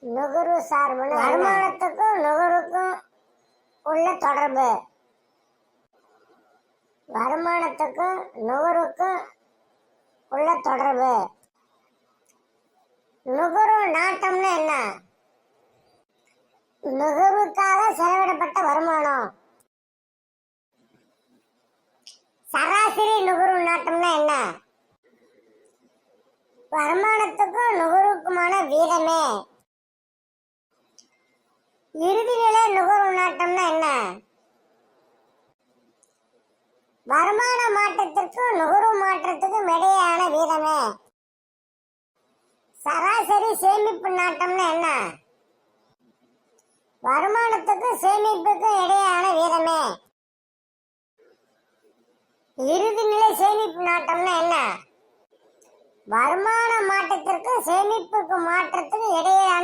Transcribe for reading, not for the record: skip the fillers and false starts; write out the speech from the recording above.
நுகர்வு சார்புனா வருமானத்துக்கும் நுகர்வுக்கும் உள்ள தொடர்பு. வருமானத்துக்கும் நுகர்வுக்கும் உள்ள தொடர்பு. நுகர்வு நாட்டம்னா என்ன? நுகர்வுக்காக செலவிடப்பட்ட வருமானம். சராசரி நுகர்வு நாட்டம்னா என்ன? வருமானத்துக்கும் நுகர்வுக்குமான வீதமே. இறுதிநிலை நுகர்வு நாட்டம்னா என்ன? வருமான மாற்றத்திற்கும் நுகர்வு மாற்றத்துக்கும் இடையேயான வீதமே. சராசரி சேமிப்பு நாட்டம்னா என்ன? வருமானத்துக்கும் சேமிப்புக்கும் இடையேயான வீதமே. இறுதிநிலை சேமிப்பு நாட்டம்னா என்ன? வருமான மாற்றத்திற்கும் சேமிப்புக்கு மாற்றத்துக்கும் இடையேயான